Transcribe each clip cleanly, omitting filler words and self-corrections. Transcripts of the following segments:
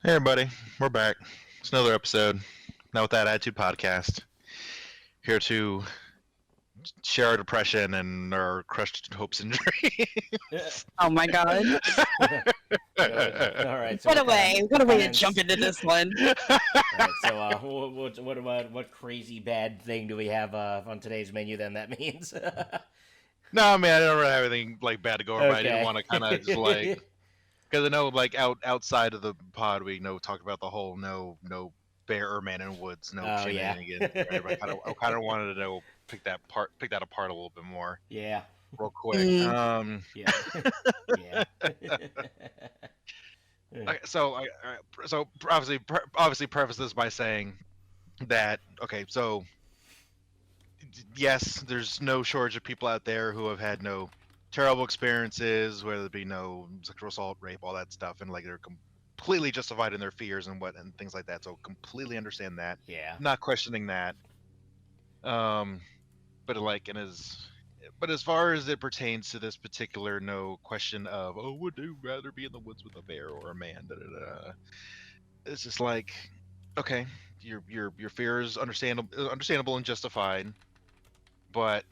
Hey everybody, we're back. It's another episode. Now with that attitude podcast, here to share our depression and our crushed hopes and dreams. Oh my god. All right. So What a way to comments? jump into this one. All right. So what crazy bad thing do we have on today's menu? Then that means. No, I mean I don't really have anything like bad to go over. But I didn't Okay. want to kind of just like because I know like outside of the pod we talked about the whole no bear or man in woods, no Oh, yeah. shenanigans. Right? I kind of wanted to know pick that apart a little bit more Yeah. real quick. Yeah. Yeah. Okay, so obviously preface this by saying that so yes, there's no shortage of people out there who have had no terrible experiences, whether it be no sexual assault, rape, all that stuff, and like they're completely justified in their fears and things like that. So completely understand that. Yeah. Not questioning that. But but as far as it pertains to this particular no question of would you rather be in the woods with a bear or a man? It's just like, okay, your fear is understandable and justified, but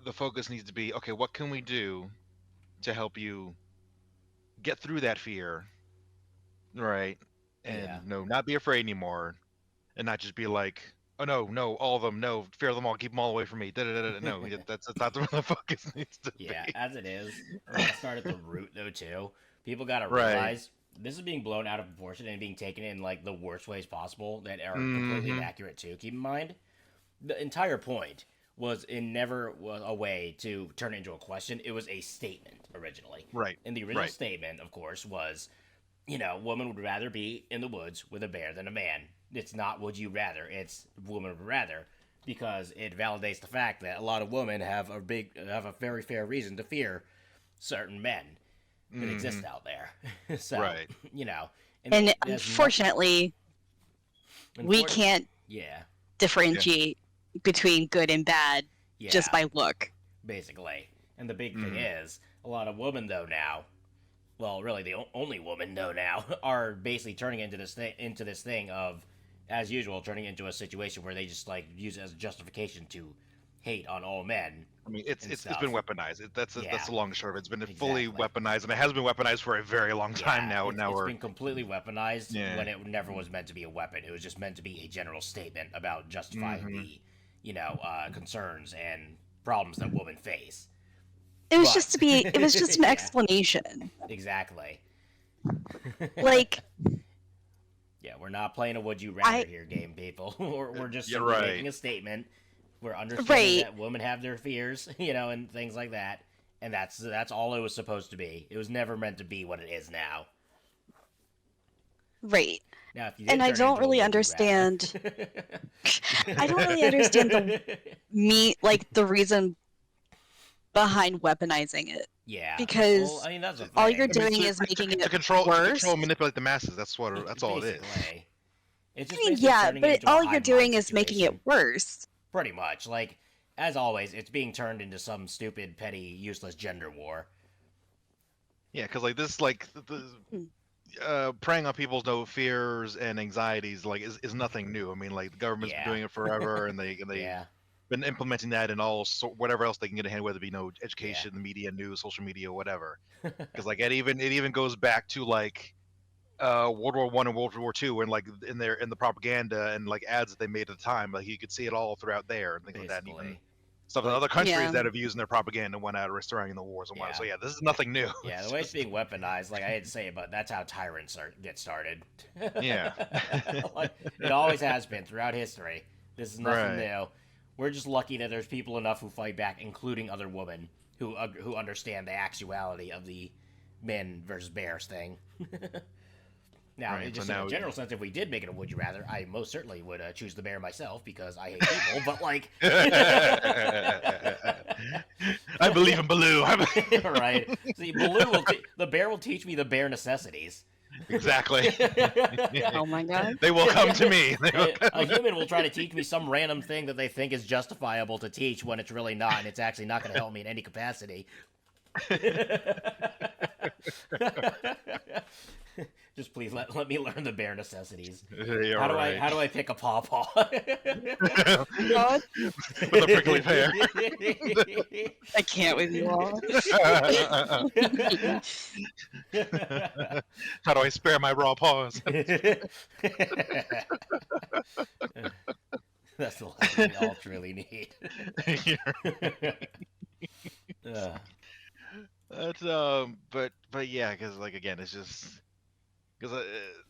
the focus needs to be, okay, what can we do to help you get through that fear, right? And Yeah. not be afraid anymore, and not just be like, oh no, all of them, no, fear them all, keep them all away from me. No, that's not where the focus needs to Yeah. be. As it is, we're gonna start at the root though too. People gotta Right. realize this is being blown out of proportion and being taken in like the worst ways possible that are completely inaccurate too. Keep in mind, the entire point was it never was a way to turn it into a question. It was a statement originally. Right. And the original Right. statement, of course, was, woman would rather be in the woods with a bear than a man. It's not would you rather, it's woman would rather, because it validates the fact that a lot of women have a very fair reason to fear certain men that exist out there. So, Right. And there's unfortunately, we can't Yeah. differentiate between good and bad Yeah. just by look. Basically. And the big thing is, a lot of women though now, well, really the only women though now, are basically turning into this thing of, as usual, turning into a situation where they just like use it as a justification to hate on all men. I mean, it's stuff. been weaponized. That's Yeah. the long and short of it. It's been fully Exactly. weaponized, and it has been weaponized for a very long time now. It's we're been completely weaponized Yeah. when it never was meant to be a weapon. It was just meant to be a general statement about justifying the, concerns and problems that women face. It was But- just an Yeah. explanation. Exactly. Like, Yeah, we're not playing a would you rather here game, people. we're just You're simply right. making a statement. We're understanding Right. that women have their fears, and things like that. And that's all it was supposed to be. It was never meant to be what it is now. right. Now, if you And I don't really understand. I don't really understand the reason behind weaponizing it. Yeah, because well, I mean, that's the all thing. you're doing is making it worse. and manipulate the masses. That's all it is. Basically. It's just I mean, basically yeah, turning it but into a all hive you're doing mind is making it situation. worse. Pretty much. Like, as always, it's being turned into some stupid, petty, useless gender war. Yeah, because like this, like preying on people's fears and anxieties, like is nothing new. I mean, like the government's Yeah. been doing it forever, and they Yeah. been implementing that in whatever else they can get a hand, whether it be education, the media, news, social media, whatever. Because like it even goes back to like World War I and World War II, and like in the propaganda and like ads that they made at the time, like you could see it all throughout there and things like that. And even Basically. stuff in other countries Yeah. that have used in their propaganda went out surrounding the wars and whatnot. Yeah. So yeah, this is nothing new. Yeah, the way it's being weaponized, like I hate to say it, but that's how tyrants get started. Yeah. Like, it always has been throughout history. This is nothing Right. new. We're just lucky that there's people enough who fight back, including other women who understand the actuality of the men versus bears thing. Now, Right, just so in now a general sense, if we did make it a would you rather, I most certainly would choose the bear myself because I hate people. But like, I believe in Baloo. right? See, the bear will teach me the bare necessities. Exactly. Oh my god. They will come to me. A human will try to teach me some random thing that they think is justifiable to teach when it's really not, and it's actually not going to help me in any capacity. Just please let me learn the bare necessities. Yeah, How right. do I pick a pawpaw? God, With a prickly pear. I can't with you all. How do I spare my raw paws? That's the lesson we all truly need. uh, That's but yeah, because like again, it's just because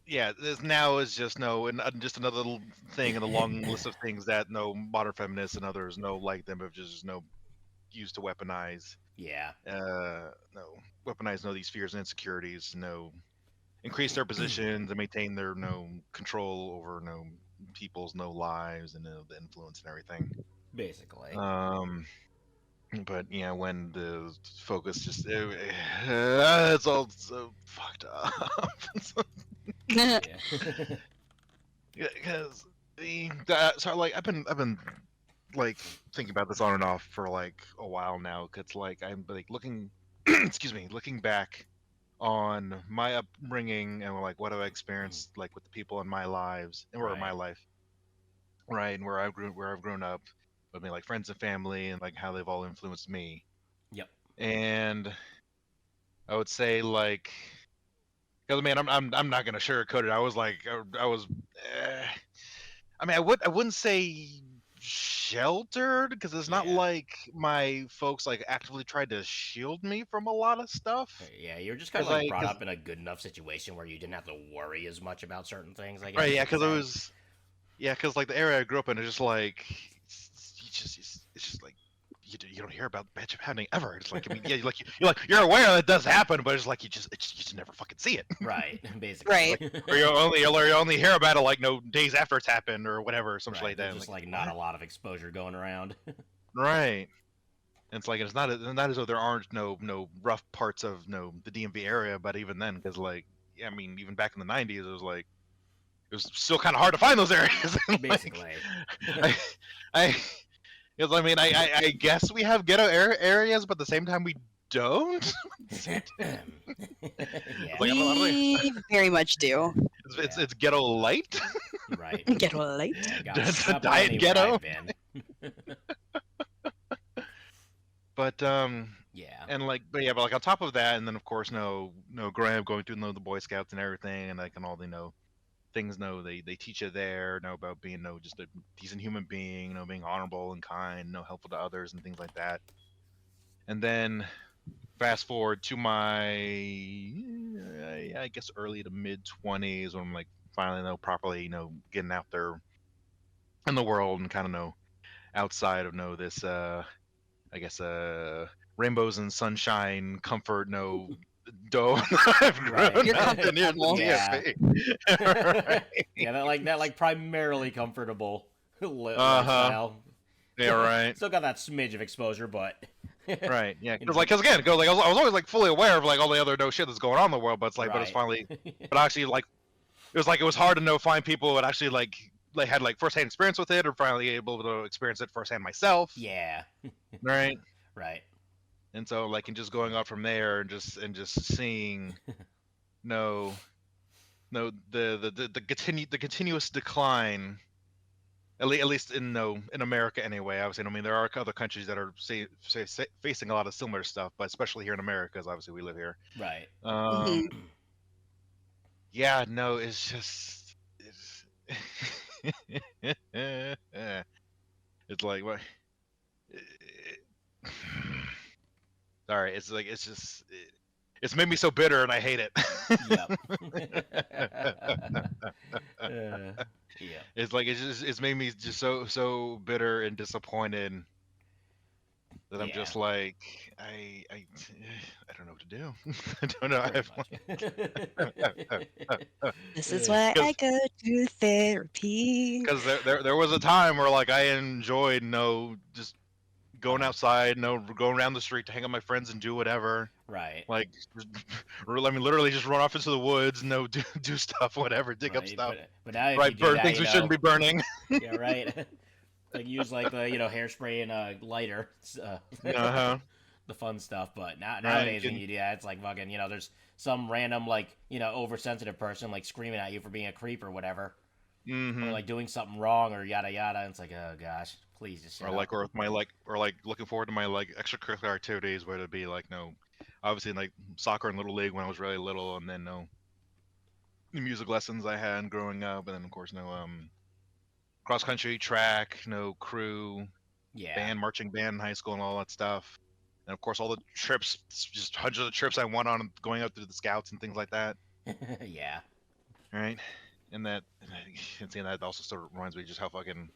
yeah, this now is just no, and just another little thing in the long list of things that no modern feminists and others no like them have just no used to weaponize. yeah, No weaponize no these fears and insecurities. No increase their positions and maintain their no control over no people's no lives and the influence and everything. basically. But yeah, when the focus just it's all so fucked up. Yeah. Because so like I've been like thinking about this on and off for like a while now. Cause like I'm like looking, excuse me, looking back on my upbringing and like what have I experienced like with the people in my lives and or in my Right. life, right, and where I've grown up. I mean, like friends and family and like how they've all influenced me. Yep. And I would say like, because I mean, I'm not gonna sugarcoat it. I was like, I was, eh, I mean, I wouldn't say sheltered because it's not Yeah. like my folks like actively tried to shield me from a lot of stuff. Yeah, you're just kind of like brought up in a good enough situation where you didn't have to worry as much about certain things, I Right, guess yeah, you could because it say. was, yeah, because like the area I grew up in is just like, it's just like. You don't hear about bad shit happening ever. It's like I mean, yeah, you're aware that it does happen, but it's like you just never fucking see it. Right, basically. Right. Or you only hear about it like no days after it's happened or whatever, something Right, like there's that. just Like not what? a lot of exposure going around. Right. And it's like it's not as though there aren't no rough parts of no the DMV area, but even then, because like yeah, I mean even back in the '90s, it was still kind of hard to find those areas. And, like, Basically. I I because I mean I guess we have ghetto areas, but at the same time we don't. Yeah. Like I don't think We very much do. it's Yeah. it's ghetto light. Right. Get late. Yeah, The God diet only ghetto. where I've been. But Yeah. and like but yeah, but like on top of that, and then of course no growing up going through the Boy Scouts and everything, and like and all the things they teach you there, know about being just a decent human being, being honorable and kind, helpful to others and things like that. And then fast forward to my I guess early to mid 20s when I'm like finally properly getting out there in the world and kind of outside of this I guess rainbows and sunshine comfort dough I've Right. grown You're up comfort in here in the level. Yeah. DFA. Right. Yeah, that like primarily comfortable Uh-huh. lifestyle. Yeah, right. Still got that smidge of exposure, but Right. Yeah. You Because know. like, cause again, cause like I was always like fully aware of like all the other shit that's going on in the world, but it's like, but it's Right. finally, but actually like, it was hard to find people who had actually like had like firsthand experience with it, or finally able to experience it firsthand myself. Yeah. Right. Right. And so like, and just going up from there and just seeing, no, the continuous decline. At least in in America anyway. Obviously, I mean there are other countries that are facing a lot of similar stuff, but especially here in America, because obviously we live here. Right. Mhm. Yeah, no, it's just it's like what? Sorry, it's like it's made me so bitter and I hate it. Yep. Yeah. It's like it's made me just so bitter and disappointed that I'm Yeah. just like I don't know what to do. I don't know. This is why I go to therapy. Because there was a time where like I enjoyed just going outside, going around the street to hang out with my friends and do whatever. Right. Like, I mean, literally just run off into the woods, do stuff, whatever, dig up Right. stuff, But now if right, you do burn that, things we shouldn't be burning. Yeah, right. Like use like the hairspray and lighter. Uh-huh. the fun stuff. But nowadays when you do that, it's like fucking, there's some random like, oversensitive person like screaming at you for being a creep or whatever, or like doing something wrong or yada yada. And it's like, oh gosh, please just shut up. Or looking forward to my like extracurricular activities, where it'd be like obviously like soccer and little league when I was really little, and then the music lessons I had growing up, and then of course cross country, track, crew, marching band in high school, and all that stuff. And of course all the trips, just hundreds of trips I went on going out to the scouts and things like that. Yeah. Right. And that also sort of reminds me just how fucking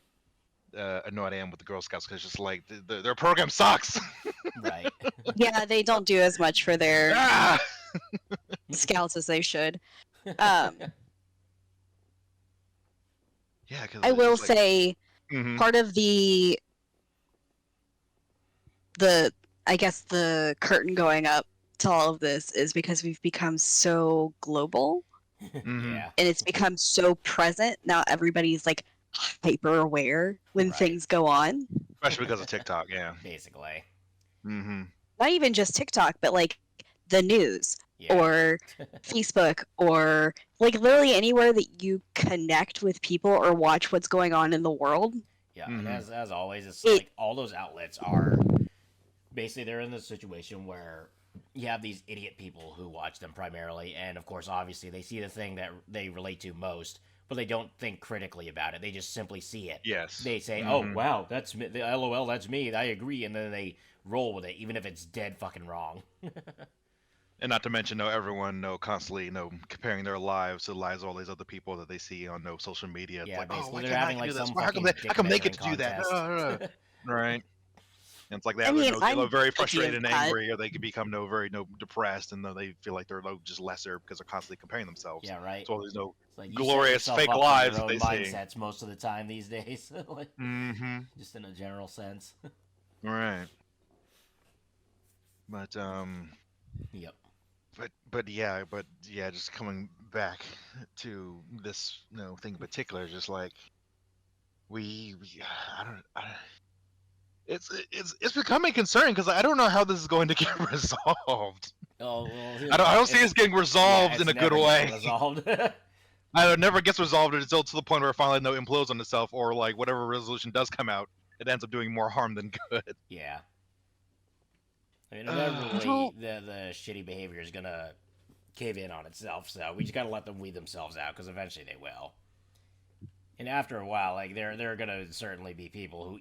annoyed I am with the Girl Scouts, because just like their program sucks. Right. Yeah, they don't do as much for their scouts as they should. Yeah, I will say part of the I guess the curtain going up to all of this is because we've become so global. Yeah. And it's become so present. Now everybody's like hyper aware when things go on. Especially because of TikTok, yeah. Basically. Not even just TikTok, but like the news or Facebook or like literally anywhere that you connect with people or watch what's going on in the world. Yeah, and as always, it's like all those outlets are basically, they're in this situation where you have these idiot people who watch them primarily, and of course, obviously, they see the thing that they relate to most, but they don't think critically about it. They just simply see it. Yes. They say, "Oh, wow, that's me. LOL, that's me. I agree," and then they roll with it, even if it's dead fucking wrong. And not to mention, everyone constantly comparing their lives to the lives of all these other people that they see on social media. It's Yeah, like, basically, why they're can't having I like do this? some How come they get to do contest. that? Right. And it's like they I'm are very guilty frustrated of and that. angry, or they can become very depressed, and they feel like they're just lesser because they're constantly comparing themselves. Yeah, right. So all these Like, glorious set yourself fake up for lives your that own they see. mindsets most of the time these days. Like, just in a general sense. Right. But Yep. but yeah, just coming back to this thing in particular, just like we it's becoming concerning, because I don't know how this is going to get resolved. Oh well, I don't see this getting resolved in a good way. Resolved. It never gets resolved until to the point where it finally implodes on itself, or like whatever resolution does come out, it ends up doing more harm than good. Yeah. I mean, inevitably, the shitty behavior is gonna cave in on itself, so we just gotta let them weed themselves out, because eventually they will. And after a while, like, there are gonna certainly be people who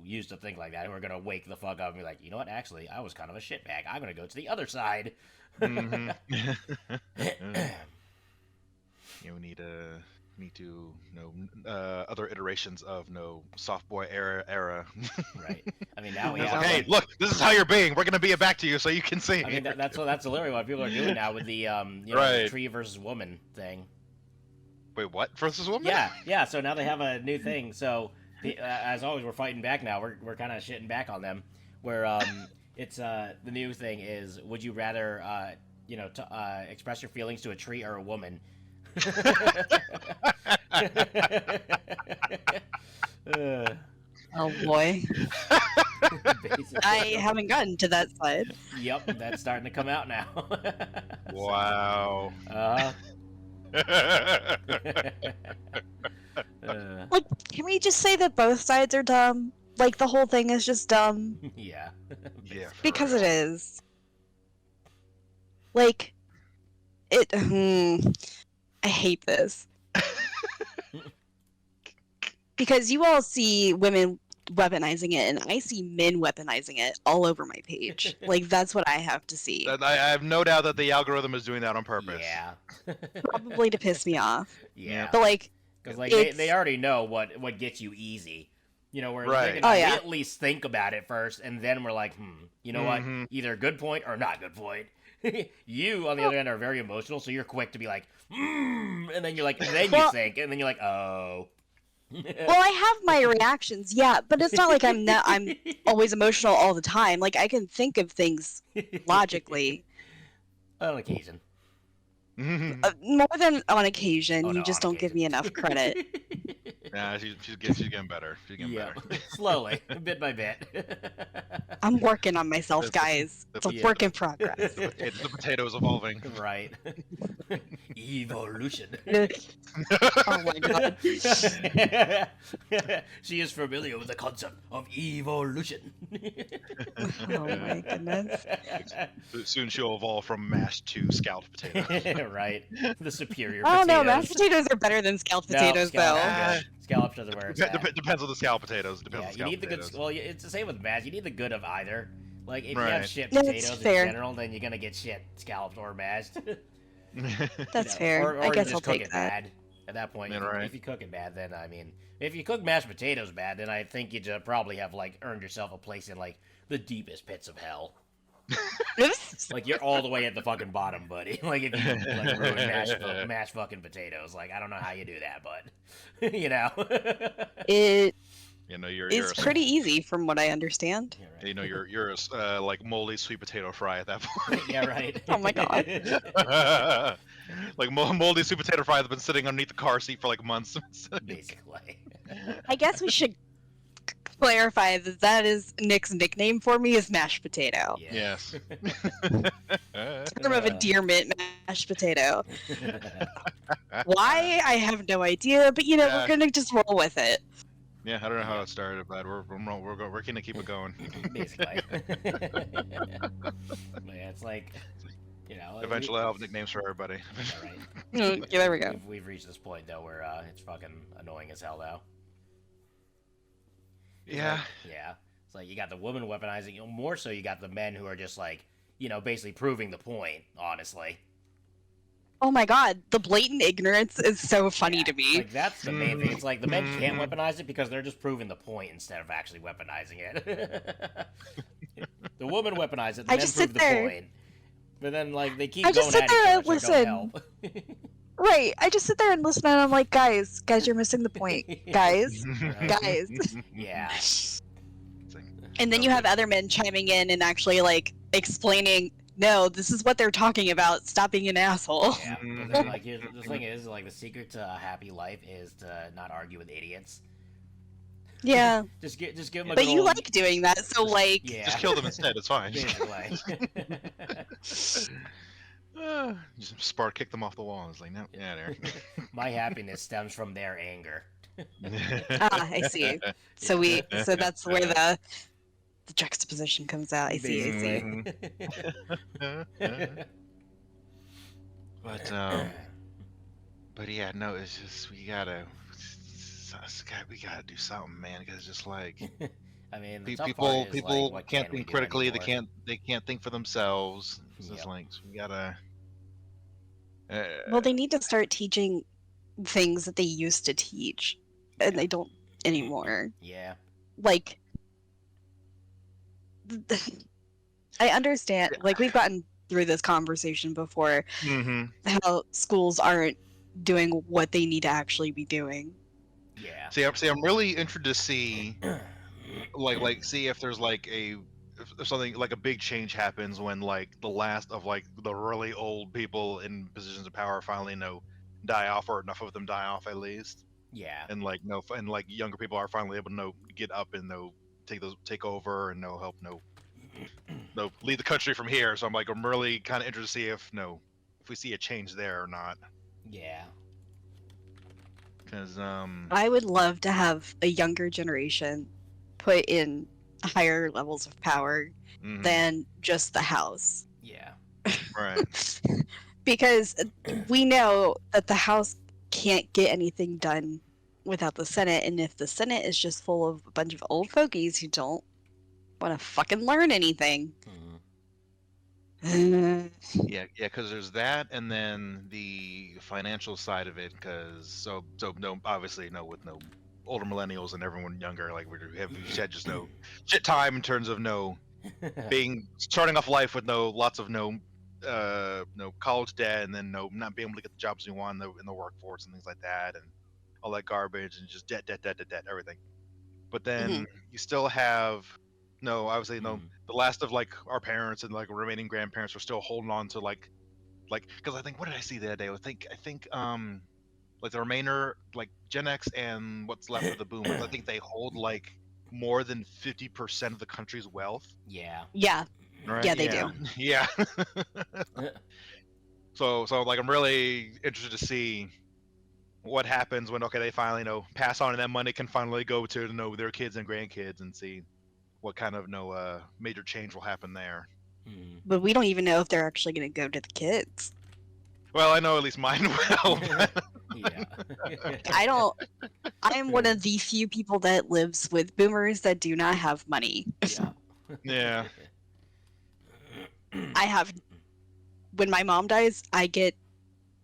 used to think like that, who are gonna wake the fuck up and be like, you know what, actually, I was kind of a shitbag. I'm gonna go to the other side. We need to other iterations of soft boy era. Right. I mean, now we It's have. like, hey, look, this is how you're being. We're gonna be it back to you so you can see. I mean, that's literally what people are doing now with the tree versus woman thing. Wait, what? Versus woman? Yeah. So now they have a new thing. So as always, we're fighting back now. We're kind of shitting back on them. Where it's the new thing is, would you rather express your feelings to a tree or a woman? Oh boy. I haven't gotten to that side. Yep, that's starting to come out now. Wow. Like, can we just say that both sides are dumb? Like, the whole thing is just dumb. Yeah. Yeah. Because it is. Like, it. I hate this. Because you all see women weaponizing it, and I see men weaponizing it all over my page. Like, that's what I have to see. I have no doubt that the algorithm is doing that on purpose. Yeah. Probably to piss me off. Yeah. But, like, because like it's... they already know what gets you easy. Where right. we at least think about it first, and then we're like, you know what? Either good point or not good point. You, on the other hand, are very emotional, so you're quick to be like, and then you're like, and then you think, and then you're like, oh. Well, I have my reactions, yeah, but it's not like I'm always emotional all the time. Like, I can think of things logically. On occasion. More than on occasion. Oh, you no, just on don't give me enough credit. Yeah, she's getting better. She's getting Yeah, better. slowly, bit by bit. I'm working on myself, The- guys. It's a the- work in progress. The potato's evolving. Right. Evolution. Oh my god. She is familiar with the concept of evolution. Oh my goodness. Soon she'll evolve from mashed to scalloped potato. Right. The superior Oh potatoes. no, mashed potatoes are better than scalloped No, potatoes, scallops though. are good. Scallops are the where it's at. Depends on the scalloped potatoes. Yeah, Depends you on need the good. potatoes. Well, it's the same with mashed. You need the good of either. Like, if you have Right. shit No, that's potatoes in fair. general, then you're gonna get shit scalloped or mashed. That's You know, fair. Or I you guess just I'll cook take it that. bad. At that point, Yeah, if, you, right. if you cook it bad, then I mean, if you cook mashed potatoes bad, then I think you just probably have like earned yourself a place in like the deepest pits of hell. Oops. Like you're all the way at the fucking bottom, buddy. Like if you like ruin mashed fucking potatoes, like I don't know how you do that, but you know. It You know, you're is pretty easy from what I understand. Yeah, right. you know you're a like moldy sweet potato fry at that point. Yeah, right. Oh my God. Like moldy sweet potato fry that's been sitting underneath the car seat for like months. Basically. I guess we should clarify that that is Nick's nickname for me is mashed potato. Yeah. Yes. Term of endearment, mashed potato. Why? I have no idea, but you know, Yeah. we're gonna just roll with it. Yeah, I don't know how it started, but we're gonna keep it going. Basically. Yeah, it's like, you know. Eventually, I'll have nicknames for everybody. Yeah, right. Yeah, there we go. We've reached this point though where it's fucking annoying as hell now. It's Yeah. like- yeah. It's like you got the woman weaponizing. You know, more so, you got the men who are just like, you know, basically proving the point. Honestly. Oh my god, the blatant ignorance is so funny Yeah, to me. Like that's the main thing. It's like the men can't weaponize it because they're just proving the point instead of actually weaponizing it. The woman weaponized it. The I men just prove sit the there- point. But then like they keep I going just sit at there each and other, so it don't listen. help. Right, I just sit there and listen, and I'm like, guys, you're missing the point, guys, guys. Yeah. And then you have other men chiming in and actually like explaining, no, this is what they're talking about. Stop being an asshole. Yeah, but then, like the thing is, like the secret to a happy life is to not argue with idiots. Yeah, Just give them a but good you old- like doing that, so like, yeah. Just kill them instead. It's fine. Basically. Just Spark kick them off the wall. It's like, no, yeah, there. My happiness stems from their anger. I see. So that's where the juxtaposition comes out. I see. But yeah, no, it's just we gotta do something, man. Because it's just like I mean, the tough part is, people like, what can't can we think do critically. anymore? They can't think for themselves. It's just Yep. like so we gotta. Well, they need to start teaching things that they used to teach, and they don't anymore. Yeah. Like, I understand. Like, we've gotten through this conversation before. Mhm. How schools aren't doing what they need to actually be doing. Yeah. See, I'm really interested to see, see if there's like if something like a big change happens when like the last of like the really old people in positions of power finally die off, or enough of them die off at least, Yeah. and like and like younger people are finally able to get up and take over and help lead the country from here. So I'm really kind of interested to see if we see a change there or not, Yeah. because I would love to have a younger generation put in higher levels of power mhm, than just the House. Yeah. right. Because we know that the House can't get anything done without the Senate, and if the Senate is just full of a bunch of old fogies who don't want to fucking learn anything. Yeah, because there's that, and then the financial side of it. Because no, obviously with no older millennials and everyone younger, like we had just no shit time in terms of starting off life with lots of college debt, and then not being able to get the jobs you want in the workforce and things like that, and all that garbage, and just debt, everything. But then you still have obviously the last of like our parents and like remaining grandparents are still holding on to like because I think, what did I see the other day? I think like the remainder, like Gen X and what's left of the boomers, I think they hold like more than 50% of the country's wealth. Yeah. Yeah, Right? yeah, they Yeah. do. Yeah. So like I'm really interested to see what happens when they finally pass on, and that money can finally go to their kids and grandkids, and see what kind of major change will happen there. Mhm. But we don't even know if they're actually going to go to the kids. Well, I know at least mine will. Yeah. I don't. I am one of the few people that lives with boomers that do not have money. Yeah. Yeah. I have. When my mom dies, I get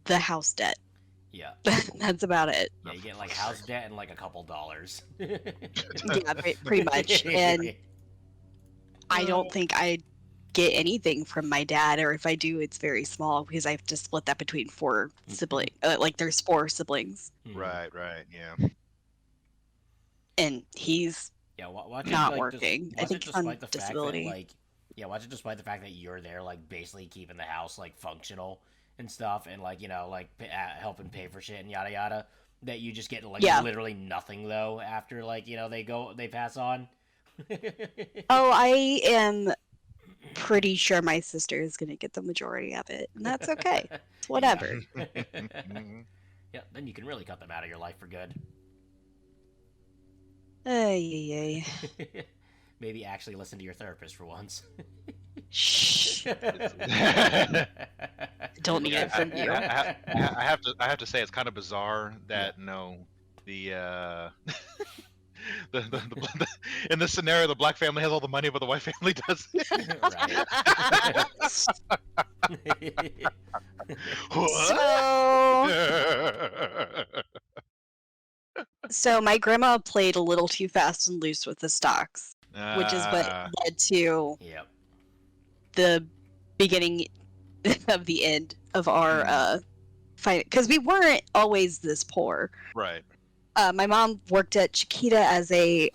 the house debt. Yeah. That's about it. Yeah, you get like house debt and like a couple dollars. Yeah, pretty much. And I don't think I get anything from my dad, or if I do, it's very small because I have to split that between 4 siblings. Like there's 4 siblings, Right. Yeah. and he's Yeah, watch it not like working. I watch it think he's on despite the fact that disability. like watch it despite the fact that you're there like basically keeping the house like functional and stuff, and like like helping pay for shit and yada yada. That you just get like Yeah. literally nothing though after like they pass on. Oh, I am pretty sure my sister is going to get the majority of it, and that's okay. It's whatever. Mhm. Yeah, then you can really cut them out of your life for good. Ay. Maybe actually listen to your therapist for once. Shh. Don't need it from you. I have to say it's kind of bizarre that the in this scenario the black family has all the money but the white family doesn't. So my grandma played a little too fast and loose with the stocks, which is what led to the beginning of the end of our fight. Because we weren't always this poor. Right. My mom worked at Chiquita as a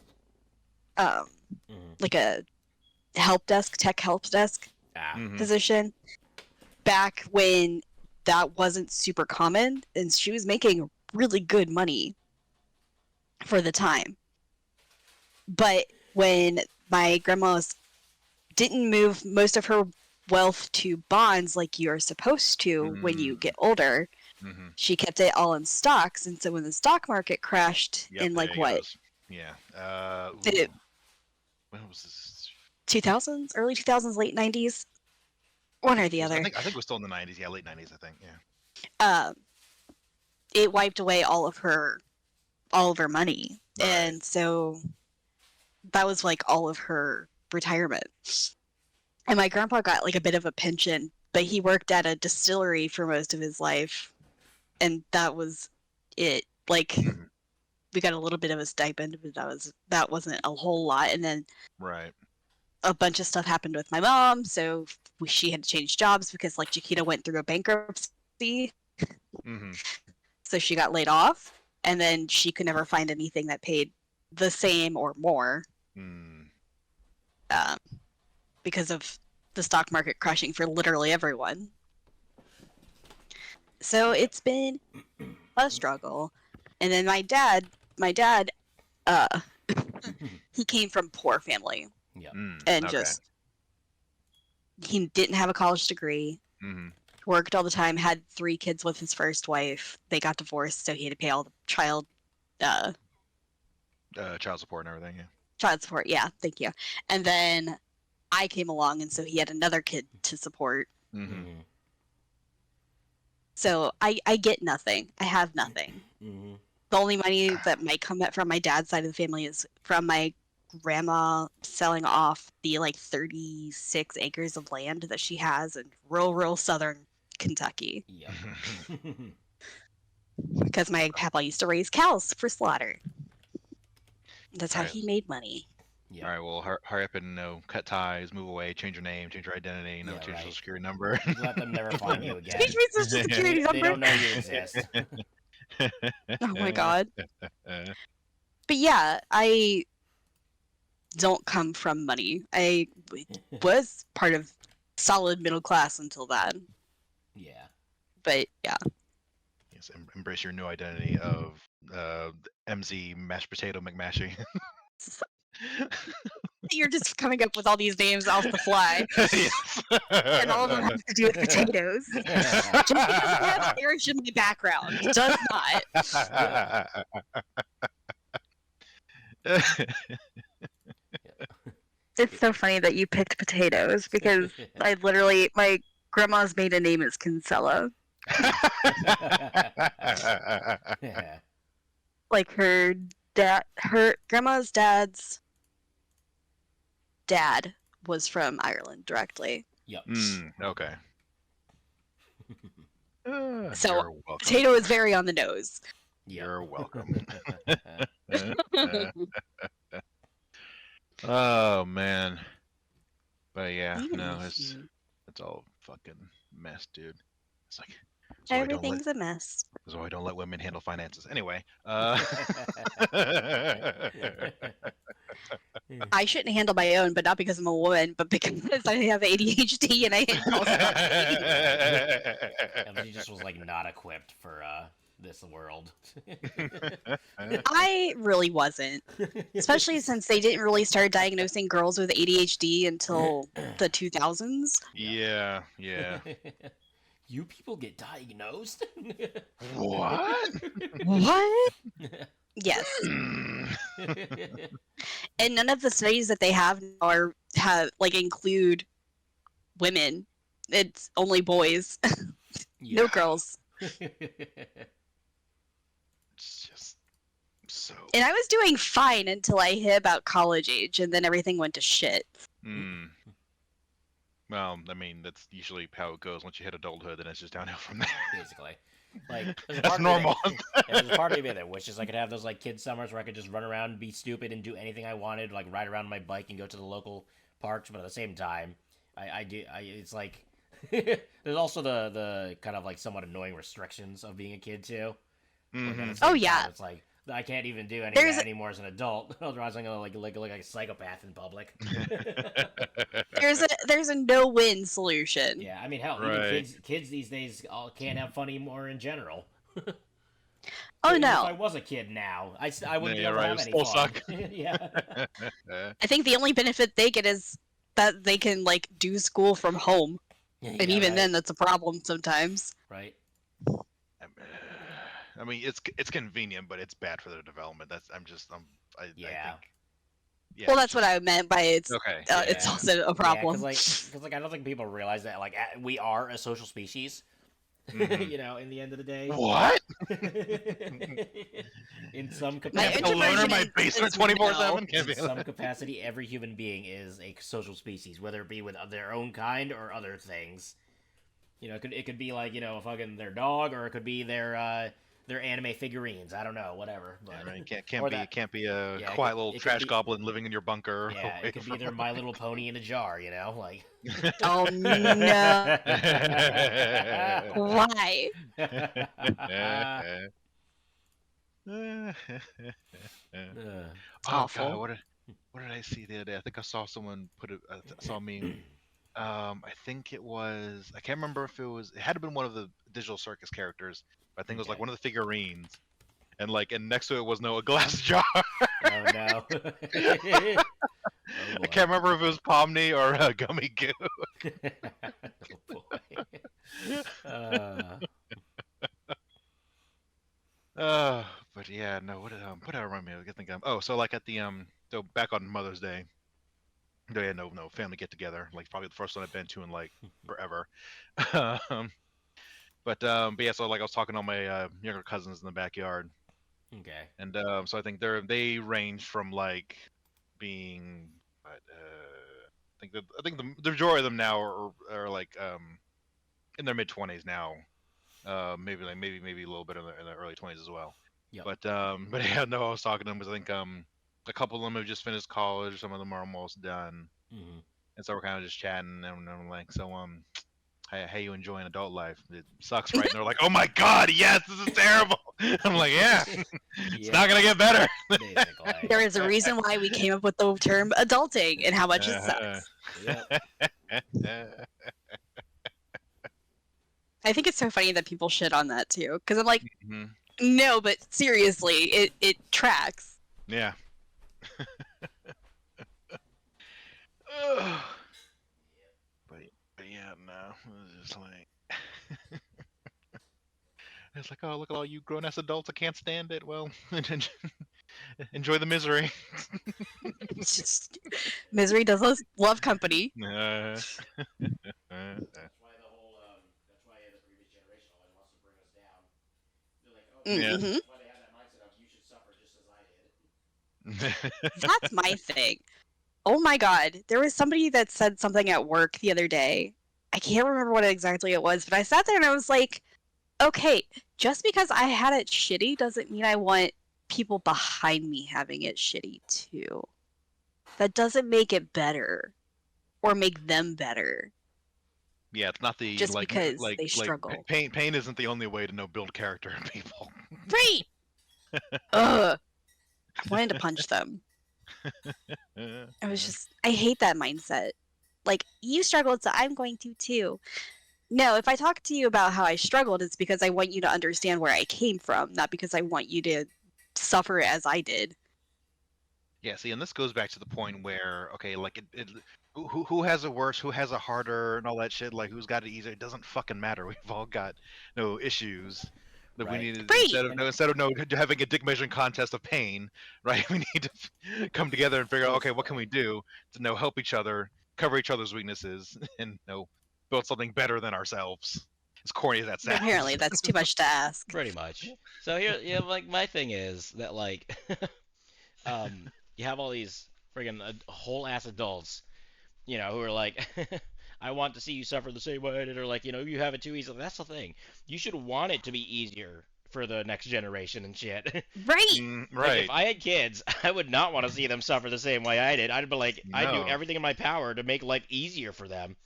like a tech help desk position back when that wasn't super common, and she was making really good money for the time. But when my grandma didn't move most of her wealth to bonds like you're supposed to when you get older, she kept it all in stocks. And so when the stock market crashed in like what? Yeah. When was this? 2000s, early 2000s, late 90s, one or the other. I think it was still in the 90s. Yeah, late 90s, I think. Yeah. It wiped away all of her money, right. And so that was like all of her retirement. And my grandpa got like a bit of a pension, but he worked at a distillery for most of his life, and that was it. Like we got a little bit of a stipend, but that wasn't a whole lot. And then a bunch of stuff happened with my mom, so she had to change jobs because like Chiquita went through a bankruptcy. So she got laid off, and then she could never find anything that paid the same or more because of the stock market crashing for literally everyone. So it's been a struggle. And then my dad, he came from poor family. Yeah. And just, he didn't have a college degree. Worked all the time, had 3 kids with his first wife. They got divorced, so he had to pay all the child support and everything. Yeah. Child support, yeah, thank you. And then I came along, and so he had another kid to support. So I get nothing. I have nothing. The only money that might come from my dad's side of the family is from my grandma selling off the like 36 acres of land that she has in rural southern Kentucky. Yeah. Because my papa used to raise cows for slaughter. That's how he made money. Yeah. All right, well, hurry up and cut ties, move away, change your name, change your identity, change your social security number. Let them never find you again. Change my social security number. They don't know you exist. Oh my god. But yeah, I don't come from money. I was part of solid middle class until then. Yeah. But yeah. yes, embrace your new identity of MZ mashed potato McMashy. You're just coming up with all these names off the fly, Yes. and all of them have to do with potatoes. Just because I have Irish in my background does not. It's so funny that you picked potatoes because my grandma's maiden name is Kinsella. Like her grandma's dad's dad was from Ireland directly. Yep. Okay. So you're welcome. potato is very on the nose. Yep. You're welcome. Oh man. But yeah, no, it's all fucking mess, dude. It's like Everything's a mess. That's why I don't let women handle finances. Anyway, I shouldn't handle my own, but not because I'm a woman, but because I have ADHD and I handle stuff. She just was like not equipped for this world. I really wasn't, especially since they didn't really start diagnosing girls with ADHD until the 2000s. Yeah. You people get diagnosed? What? What? Yes. And none of the studies that they have include women. It's only boys. Yeah. No girls. It's just so. And I was doing fine until I hit about college age, and then everything went to shit. Well, I mean, that's usually how it goes. Once you hit adulthood, then it's just downhill from there. Basically. Like, That's normal. There's a part of me that wishes I could have those like kid summers where I could just run around and be stupid and do anything I wanted, like ride around my bike and go to the local parks. But at the same time, it's like there's also the kind of like somewhat annoying restrictions of being a kid too. Mm-hmm. Oh yeah. It's like I can't even do any of that anymore as an adult. Otherwise, I'm gonna look like a psychopath in public. There's a no-win solution. Yeah, I mean, hell, even kids these days can't have fun anymore in general. Oh Even no! If I was a kid now, I wouldn't be able right. to have any Full fun. suck. Yeah. I think the only benefit they get is that they can like do school from home, and even then, that's a problem sometimes. Right. I mean, it's convenient, but it's bad for their development. I think. Yeah, well, that's what I meant by it's. Okay. It's also a problem. Because I don't think people realize that we are a social species. Mm-hmm. In the end of the day. What? In some I have to learn in my basement 24/7. In some capacity, every human being is a social species, whether it be with their own kind or other things. It could be like fucking their dog, or it could be their anime figurines. I don't know, whatever. But can't be a quiet little trash goblin living in your bunker. Yeah, it could be their My Little Pony in a jar. Like. Oh no! Why? Awful. God, what did I see the other day? I think I saw someone saw a meme. I think it was. I can't remember if it had to been one of the Digital Circus characters. But I think it was like one of the figurines, and next to it was a glass jar. Oh no! I can't remember if it was Pomni or Gummy Goo. Oh boy. But yeah, no. What did I remind me of? I think so like at the so back on Mother's Day, they had no family get together. Like probably the first one I've been to in like forever. But yeah, so like I was talking to my younger cousins in the backyard. Okay. And so I think they range from like being, I think the majority of them now are like in their mid-20s now, maybe a little bit in the early 20s as well. Yep. But yeah, no, I was talking to them because I think a couple of them have just finished college, some of them are almost done, and so we're kind of just chatting, and I'm like, so how you enjoying adult life? It sucks, right? And they're like, oh my god, yes, this is terrible. I'm like, yeah, it's not gonna get better. Basically. There is a reason why we came up with the term adulting and how much it sucks. Yep. I think it's so funny that people shit on that too, because I'm like, hmm no, but seriously, it tracks. Yeah. Ugh. but yeah, no, it was just like it's like, oh, look at all you grown ass adults. I can't stand it. Well, enjoy the misery. It's just misery does love company. That's why the whole that's why the previous generation always wants to bring us down. They're like, oh, yeah. Mm-hmm. that's why they have that mindset of you should suffer just as I did. That's my thing. Oh my god, there was somebody that said something at work the other day. I can't remember what exactly it was, but I sat there and I was like, okay, just because I had it shitty doesn't mean I want people behind me having it shitty too. That doesn't make it better or make them better Yeah, it's not the just because they like struggle. pain isn't the only way to build character in people. Right! Ugh. I wanted to punch them. I was just, I hate that mindset. Like, you struggled, so I'm going to too. No, if I talk to you about how I struggled, it's because I want you to understand where I came from, not because I want you to suffer as I did. Yeah, see, and this goes back to the point where, okay, like who has it worse, who has it harder, and all that shit. Like, who's got it easier? It doesn't fucking matter. We've all got no issues that we Right. need to, Right! instead of having a dick measuring contest of pain, right? We need to come together and figure out, okay, what can we do to help each other, cover each other's weaknesses, and build something better than ourselves. As corny as that But apparently, sounds. that's too much to ask. Pretty much. So here, yeah, like my thing is that like, you have all these friggin' whole ass adults, who are like, I want to see you suffer the same way I did, or like, you have it too easy. That's the thing. You should want it to be easier for the next generation and shit. Right! Right. Like if I had kids, I would not want to see them suffer the same way I did. I'd be like, I'd do No. everything in my power to make life easier for them.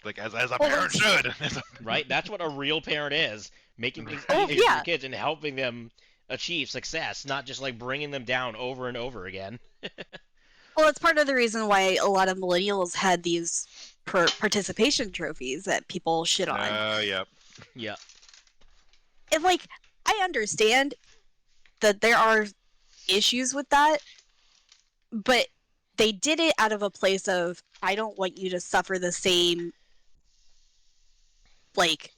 Like as a Well, parent should. Right? That's what a real parent is. Making things Oh, easier for yeah. your kids and helping them achieve success, not just like bringing them down over and over again. Well, it's part of the reason why a lot of millennials had these participation trophies that people shit on. Yep. Yeah. And, like, I understand that there are issues with that, but they did it out of a place of, I don't want you to suffer the same, like,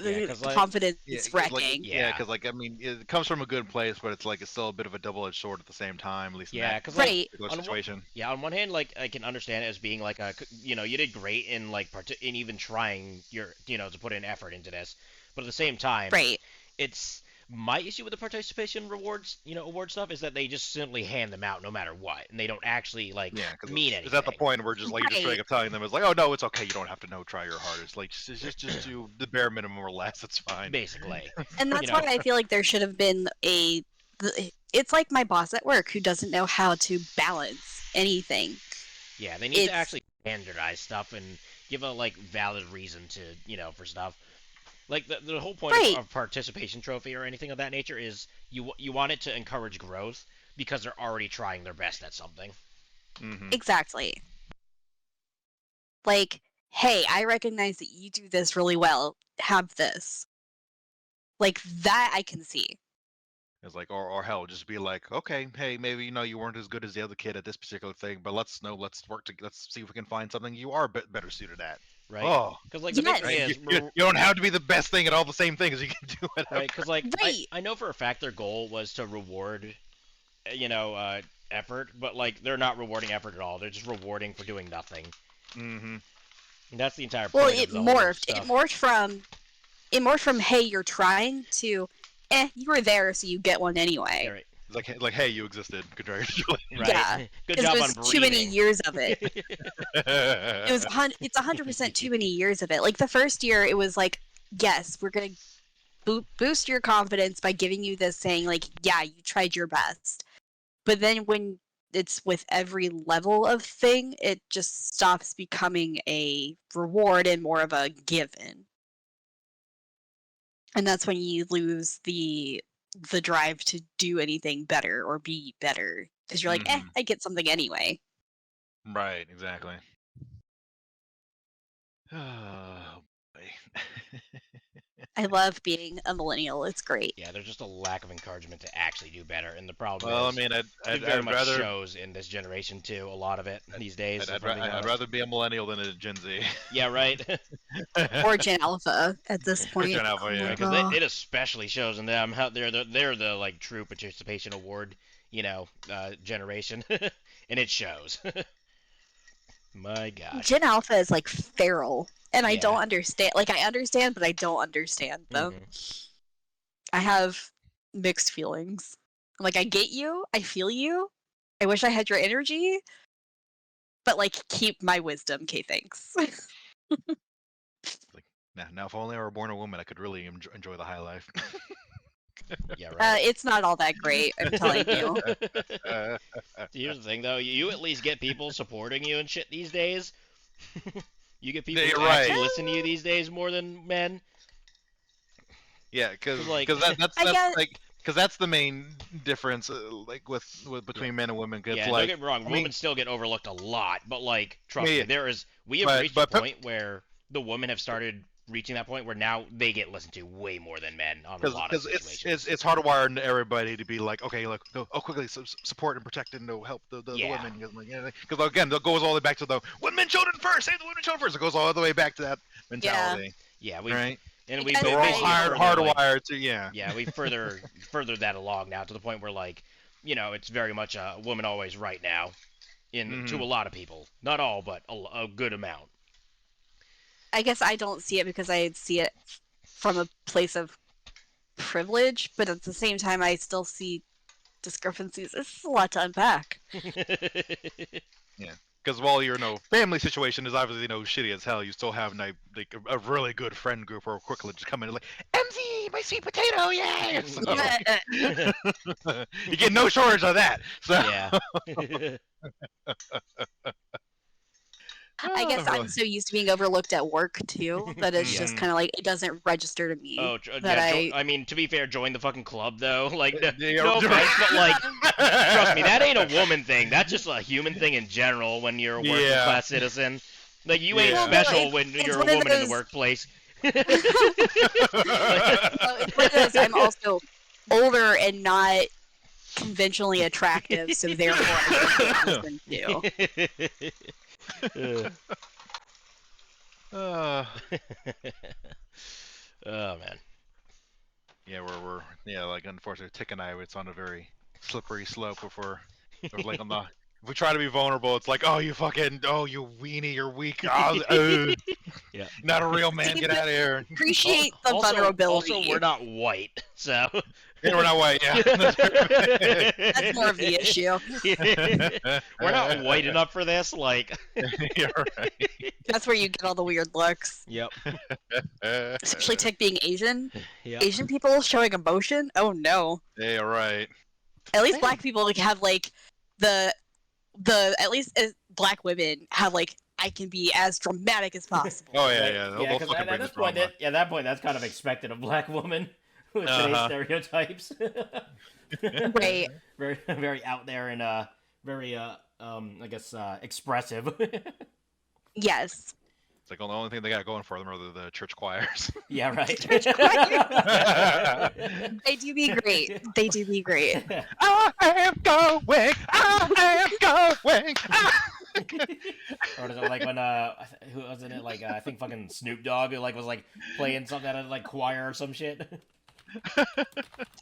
Yeah, 'cause, like, confidence Yeah, wrecking. Yeah. because I mean, it comes from a good place, but it's still a bit of a double-edged sword at the same time, at least in Yeah, that because like Right. particular on one, situation. yeah, on one hand, like I can understand it as being like you did great in like in even trying your to put in effort into this, but at the same time, Right. it's my issue with the participation rewards, award stuff is that they just simply hand them out no matter what, and they don't actually like Yeah, because mean it's at the anything. point where just like you're just straight Right. up telling them, it's like, oh no, it's okay, you don't have to try your hardest. Like just do the bare minimum or less. It's fine. Basically, And that's you know. why I feel like there should have been it's like my boss at work who doesn't know how to balance anything. Yeah, they need to It's actually standardize stuff and give a like valid reason to for stuff. Like the whole point right. of participation trophy or anything of that nature is you want it to encourage growth because they're already trying their best at something. Mm-hmm. Exactly. Like, hey, I recognize that you do this really well. Have this. Like that I can see. It's like, or hell, just be like, okay, hey, maybe you weren't as good as the other kid at this particular thing, but let's work to let's see if we can find something you are better suited at. Right? Oh, Because like the big Yes. thing right. is You don't have to be the best thing at all the same things. You can do whatever. right. Because like Right. I know for a fact their goal was to reward effort, but like they're not rewarding effort at all. They're just rewarding for doing nothing. Mm-hmm. And that's the entire Well, point it of the whole morphed. stuff. It morphed from hey, you're trying to you were there so you get one anyway. Yeah, right. It's like, hey, you existed. Congratulations. Right. Yeah. Good It job was on too many breathing. years of it. It's 100% too many years of it. Like the first year, it was like, yes, we're gonna boost your confidence by giving you this, saying like, yeah, you tried your best. But then when it's with every level of thing, it just stops becoming a reward and more of a given. And that's when you lose the drive to do anything better or be better because you're like, Mhm. I get something anyway. Right, exactly. Oh boy. I love being a millennial. It's great. Yeah, there's just a lack of encouragement to actually do better, and the problem Well, I is mean, it very I'd much rather shows in this generation too. A lot of it these days, if I'm being I'd honest. rather be a millennial than a Gen Z. Yeah, right. Or Gen Alpha at this Or point. Gen Alpha, Oh my yeah. Because god. it especially shows in them how they're the like true participation award, generation, and it shows. My gosh. Gen Alpha is like feral. And I Yeah. don't understand. Like, I understand, but I don't understand them. hmm I have mixed feelings. Like, I get you. I feel you. I wish I had your energy. But, like, keep my wisdom. Okay, thanks. Like, now, if only I were born a woman, I could really enjoy the high life. Yeah, right. It's not all that great, I'm telling you. Here's the thing, though. You at least get people supporting you and shit these days. You get people Yeah, who you're right. actually listen to you these days more than men. Yeah, because 'Cause, like, that's I guess. like because that's the main difference, like with between men and women. 'Cause yeah, it's don't like, get me wrong. I mean, Women still get overlooked a lot, but like, trust yeah, me, yeah, we have but reached a but point where the women have started reaching that point where now they get listened to way more than men on a lot of because situations. it's hardwired into everybody to be like, okay, look, quickly support and protect and help the Yeah. women. Because again, it goes all the way back to the women children first, save the women children first. It goes all the way back to that Yeah. mentality, Yeah, right? we've Because So we're all basically further like hardwired to yeah. yeah, we furthered that along now to the point where like, it's very much a woman always right now to Mhm. a lot of people. Not all, but a good amount. I guess I don't see it because I see it from a place of privilege, but at the same time, I still see discrepancies. It's a lot to unpack. Yeah, because while your family situation is obviously shitty as hell, you still have like a really good friend group who are quickly just come in and like MZ, my sweet potato, yay! So you get no shortage of that. So Yeah. I guess I'm really. so used to being overlooked at work too that it's Yeah. just kind of like it doesn't register to me Oh, that yeah. I mean, to be fair, join the fucking club though. Like, no Yeah, offense, but like, trust me, that ain't a woman thing. That's just a human thing in general. When you're a working Yeah. class citizen, like you ain't Yeah. Well, no, special when it's you're a one of woman in the those. workplace. No, it's one of those. I'm also older and not conventionally attractive, so therefore I don't get listened to. Uh, Oh man. yeah, we're like unfortunately Tick and I, it's on a very slippery slope if we're like on the if we try to be vulnerable, it's like, oh you weenie, you're weak. Oh, Yeah. not a real man, See, get out of here. Appreciate the vulnerability. Also, we're not white, so. Yeah, we're not white, yeah. That's more of the issue. We're not white enough for this, like. You're right. That's where you get all the weird looks. Yep. Especially Tick being Asian. Yep. Asian people showing emotion? Oh no. Yeah, you're right. At least black people like have like the at least black women have like I can be as dramatic as possible. Oh yeah, Right? yeah. They'll Yeah, because fucking at bring this the point, drama. at that point, that's kind of expected of black women with today's Uh-huh. stereotypes. Right. Very, very out there and very I guess expressive. Yes. It's like the only thing they got going for them are the church choirs. Yeah, right. They do be great. They do be great. I am going. I am going. Or is it like when who wasn't it like I think fucking Snoop Dogg who like was like playing something at a like choir or some shit.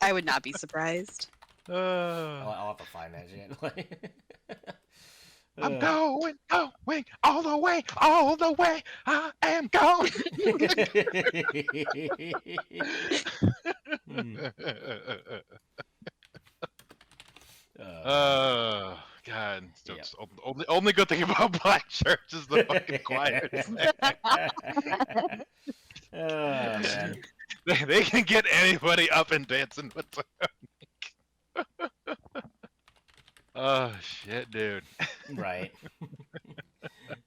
I would not be surprised. I'll have to find that shit. I'm going all the way, all the way. I am going. Oh God! So Yep. it's only good thing about black church is the fucking choirs. Oh man. They can get anybody up and dancing with them. Oh shit, dude. Right.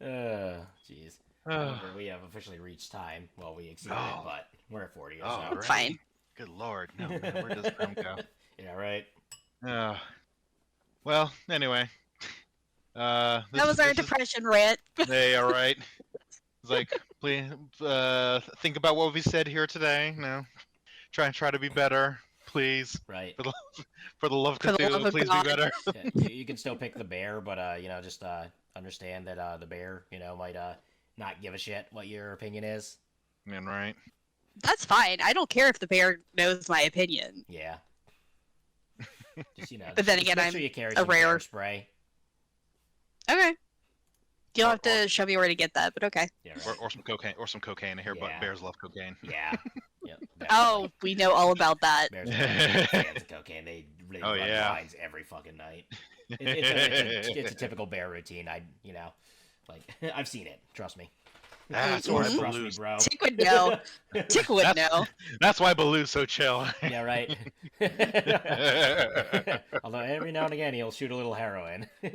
Jeez. However, we have officially reached time. Well, we exceeded it, Oh. but we're at 40 or Oh, so. right. Fine. Good lord. No, man, where does time go? Yeah, right. Well, anyway. That was our depression rant. They are right. It's like, please, think about what we said here today. No, try to be better, please. Right. For the love of For the love Cthulhu, of please be God. better. Yeah, you can still pick the bear, but just understand that the bear, might not give a shit what your opinion is. Man, right? That's fine. I don't care if the bear knows my opinion. Yeah. Just But then just again, make I'm sure you carry a some rare- bear spray. Okay. You'll Or- have to show me where to get that, but okay. Yeah, Or, right. or some cocaine, or some cocaine. I hear, but Yeah. bears love cocaine. Yeah. Yeah. Oh, Definitely. we know all about that. Bears are big fans of cocaine. They Oh, run yeah. lines every fucking night. It's a typical bear routine. I've seen it. Trust me. That's Mhm. why Trust me, Baloo's. bro. Tick would know. Tick would know. That's why Baloo's so chill. Yeah, right. Although every now and again he'll shoot a little heroin. God.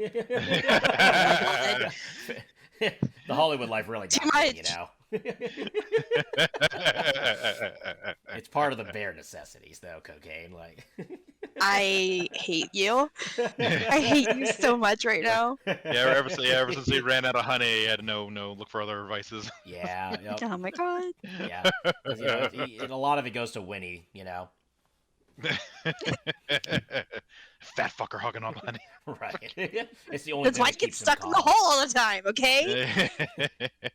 The Hollywood life really Too got me, much. It's part of the bare necessities, though. Cocaine, I hate you. I hate you so much right now. ever since he ran out of honey, he had no look for other vices. Yeah. Yep. Oh my god. Yeah. 'Cause, a lot of it goes to Winnie. Fat fucker hugging on honey. Right. It's the only That's thing why that you get keeps him stuck in the calm. hole all the time, okay?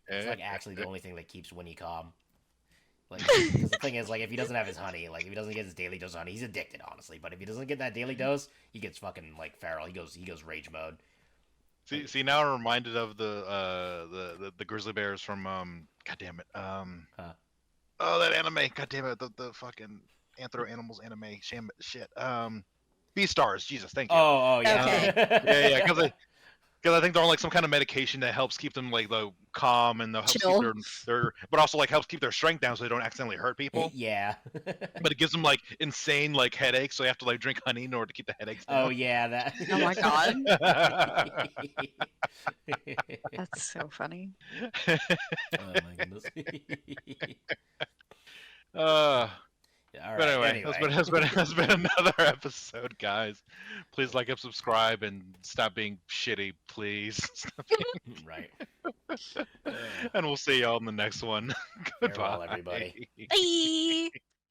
It's actually the only thing that keeps Winnie calm. 'Cause the thing is, if he doesn't have his honey, if he doesn't get his daily dose of honey, he's addicted, honestly. But if he doesn't get that daily dose, he gets fucking feral. He goes rage mode. See, now I'm reminded of the grizzly bears from God damn it, oh, that anime, God damn it, the fucking Anthro Animals anime shit, Beastars, Jesus, thank you. Oh yeah. Okay. Yeah, because I think they're on some kind of medication that helps keep them calm and helps Chill. keep their but also helps keep their strength down so they don't accidentally hurt people. Yeah. But it gives them insane headaches, so you have to drink honey in order to keep the headaches down. Oh yeah. That. Oh my god. Oh That's so funny. my goodness. Uh, All right. but anyway, Anyway. that's been another episode, guys. Please like and subscribe and stop being shitty, please. Stop being- Right. And we'll see y'all in the next one. Farewell, Goodbye, everybody. Bye.